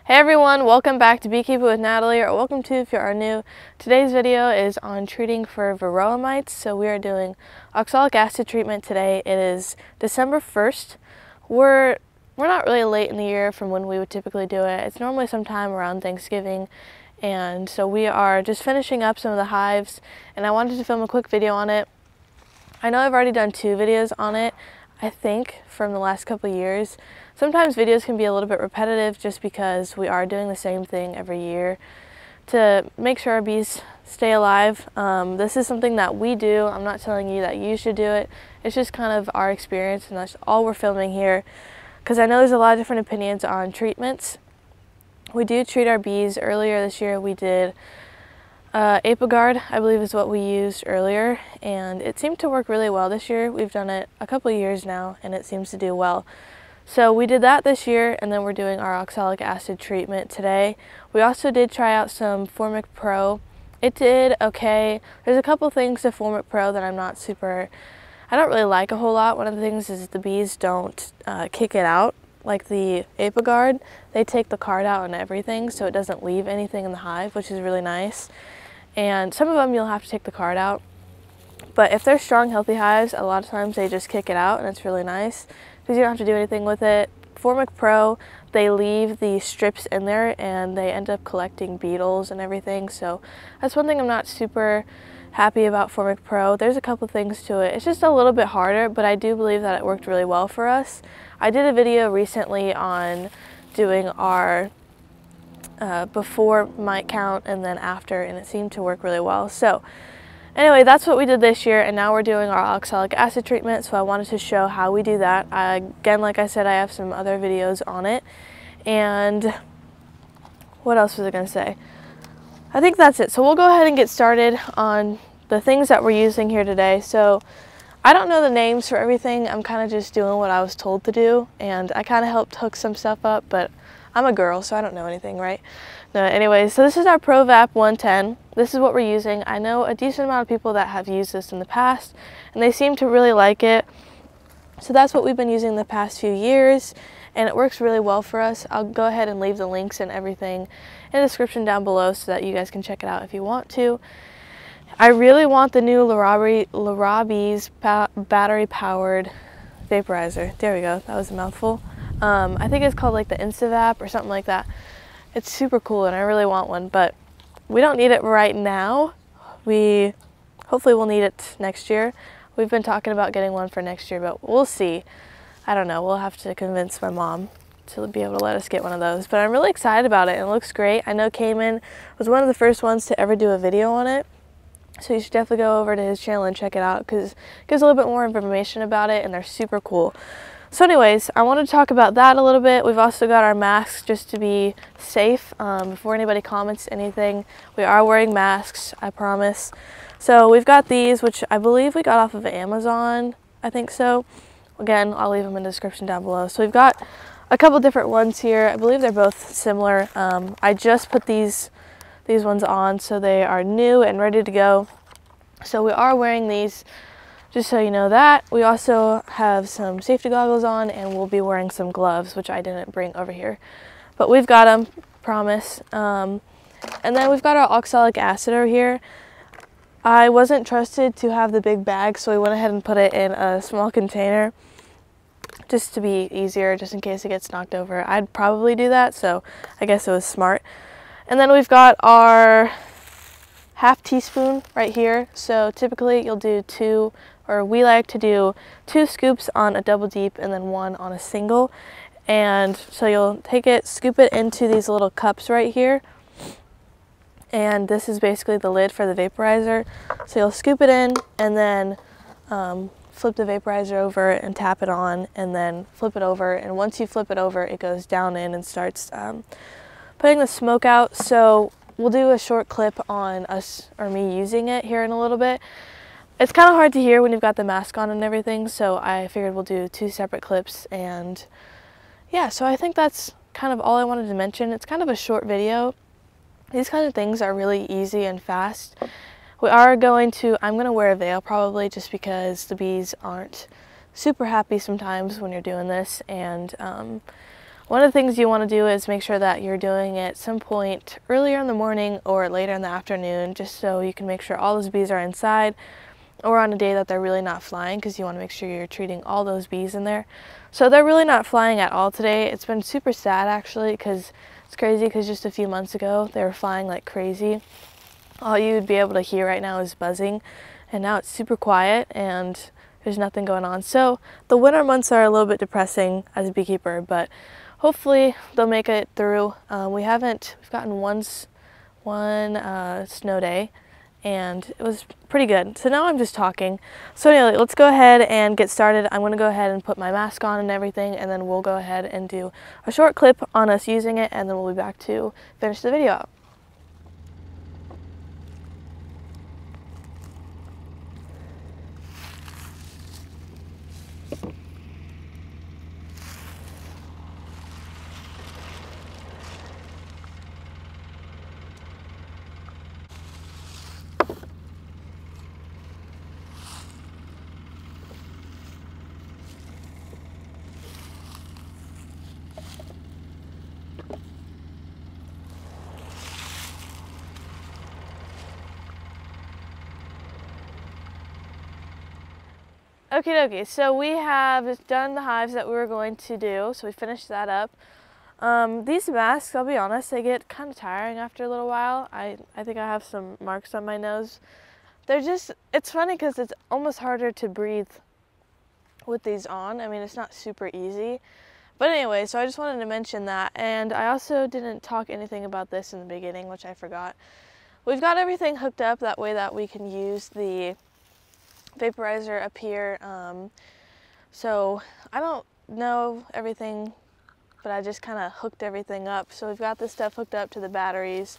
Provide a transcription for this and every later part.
Hey everyone, welcome back to Beekeeping with Natalie, or welcome to if you are new. Today's video is on treating for varroa mites. So we are doing oxalic acid treatment today. It is December 1st. We're not really late in the year from when we would typically do it. It's normally sometime around Thanksgiving. And so we are just finishing up some of the hives, and I wanted to film a quick video on it. I know I've already done 2 videos on it, I think, from the last couple of years. Sometimes videos can be a little bit repetitive just because we are doing the same thing every year to make sure our bees stay alive. This is something that we do. I'm not telling you that you should do it. It's just kind of our experience, and that's all we're filming here, because I know there's a lot of different opinions on treatments. We do treat our bees. Earlier this year we did Apiguard, I believe is what we used earlier, and it seemed to work really well this year. We've done it a couple of years now and it seems to do well. So we did that this year, and then we're doing our oxalic acid treatment today. We also did try out some Formic Pro. It did okay. There's a couple things to Formic Pro that I don't really like a whole lot. One of the things is the bees don't kick it out like the Apiguard. They take the card out and everything, so it doesn't leave anything in the hive, which is really nice. And some of them you'll have to take the card out. But if they're strong, healthy hives, a lot of times they just kick it out, and it's really nice because you don't have to do anything with it. Formic Pro, they leave the strips in there and they end up collecting beetles and everything. So that's one thing I'm not super happy about Formic Pro. There's a couple things to it. It's just a little bit harder, but I do believe that it worked really well for us. I did a video recently on doing our before mite count and then after, and it seemed to work really well. So anyway, that's what we did this year, and now we're doing our oxalic acid treatment, so I wanted to show how we do that. Again, like I said, I have some other videos on it. And what else was I going to say? I think that's it. So we'll go ahead and get started on the things that we're using here today. So I don't know the names for everything. I'm kind of just doing what I was told to do, and I kind of helped hook some stuff up, but I'm a girl, so I don't know anything, right? No, anyways, so this is our ProVap 110. This is what we're using. I know a decent amount of people that have used this in the past, and they seem to really like it. So that's what we've been using the past few years, and it works really well for us. I'll go ahead and leave the links and everything in the description down below so that you guys can check it out if you want to. I really want the new Larabee's battery-powered vaporizer. There we go. That was a mouthful. I think it's called like the InstaVap or something like that. It's super cool, and I really want one, but we don't need it right now. Hopefully we'll need it next year. We've been talking about getting one for next year, but we'll see. I don't know. We'll have to convince my mom to be able to let us get one of those. But I'm really excited about it, and it looks great. I know Cayman was one of the first ones to ever do a video on it. So you should definitely go over to his channel and check it out, because it gives a little bit more information about it, and they're super cool. So anyways, I wanted to talk about that a little bit. We've also got our masks just to be safe. Before anybody comments anything, we are wearing masks, I promise. So we've got these, which I believe we got off of Amazon. I think so. Again, I'll leave them in the description down below. So we've got a couple different ones here. I believe they're both similar. I just put these ones on, so they are new and ready to go. So we are wearing these, just so you know that. We also have some safety goggles on, and we'll be wearing some gloves, which I didn't bring over here. But we've got them, promise. And then we've got our oxalic acid over here. I wasn't trusted to have the big bag, so we went ahead and put it in a small container just to be easier, just in case it gets knocked over. I'd probably do that, so I guess it was smart. And then we've got our half teaspoon right here. So typically you'll do 2, or we like to do 2 scoops on a double deep and then 1 on a single. And so you'll take it, scoop it into these little cups right here. And this is basically the lid for the vaporizer. So you'll scoop it in and then flip the vaporizer over and tap it on, and then flip it over. And once you flip it over, it goes down in and starts putting the smoke out. So we'll do a short clip on us, or me, using it here in a little bit. It's kind of hard to hear when you've got the mask on and everything, so I figured we'll do 2 separate clips. And yeah, so I think that's kind of all I wanted to mention. It's kind of a short video. These kind of things are really easy and fast. I'm going to wear a veil probably, just because the bees aren't super happy sometimes when you're doing this, and one of the things you want to do is make sure that you're doing it some point earlier in the morning or later in the afternoon, just so you can make sure all those bees are inside, or on a day that they're really not flying, because you want to make sure you're treating all those bees in there. So they're really not flying at all today. It's been super sad actually, because it's crazy, because just a few months ago they were flying like crazy. All you'd be able to hear right now is buzzing, and now it's super quiet and there's nothing going on. So the winter months are a little bit depressing as a beekeeper, but hopefully they'll make it through. We've gotten one snow day, and it was pretty good. So now I'm just talking. So anyway, let's go ahead and get started. I'm going to go ahead and put my mask on and everything, and then we'll go ahead and do a short clip on us using it, and then we'll be back to finish the video out. Okie dokie, so we have done the hives that we were going to do, so we finished that up. These masks, I'll be honest, they get kind of tiring after a little while. I think I have some marks on my nose. It's funny because it's almost harder to breathe with these on. I mean, it's not super easy. But anyway, so I just wanted to mention that, and I also didn't talk anything about this in the beginning, which I forgot. We've got everything hooked up that way that we can use the vaporizer up here. So I don't know everything, but I just kind of hooked everything up. So we've got this stuff hooked up to the batteries.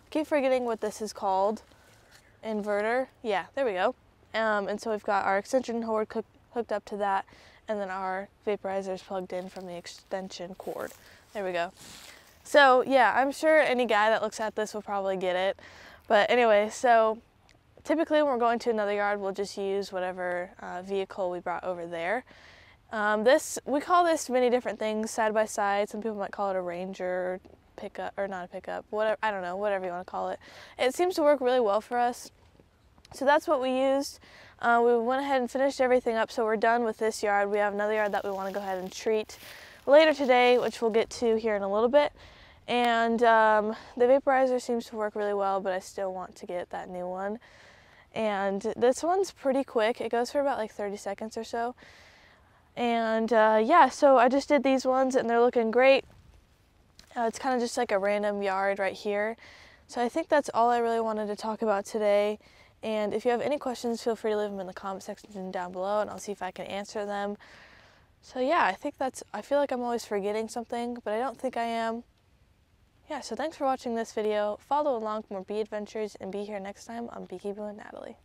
I keep forgetting what this is called. Inverter. Yeah, there we go. And so we've got our extension cord hooked up to that, and then our vaporizer is plugged in from the extension cord. There we go. So yeah, I'm sure any guy that looks at this will probably get it. But anyway, so typically when we're going to another yard, we'll just use whatever vehicle we brought over there. We call this many different things, side by side. Some people might call it a Ranger, pickup, or not a pickup, whatever, I don't know, whatever you want to call it. It seems to work really well for us. So that's what we used. We went ahead and finished everything up, so we're done with this yard. We have another yard that we want to go ahead and treat later today, which we'll get to here in a little bit. And the vaporizer seems to work really well, but I still want to get that new one. And this one's pretty quick. It goes for about like 30 seconds or so. And yeah, so I just did these ones and they're looking great. It's kind of just like a random yard right here. So I think that's all I really wanted to talk about today. And if you have any questions, feel free to leave them in the comment section down below, and I'll see if I can answer them. So yeah, I feel like I'm always forgetting something, but I don't think I am. Yeah, so thanks for watching this video. Follow along for more bee adventures, and be here next time on Beekeeping with Natalie.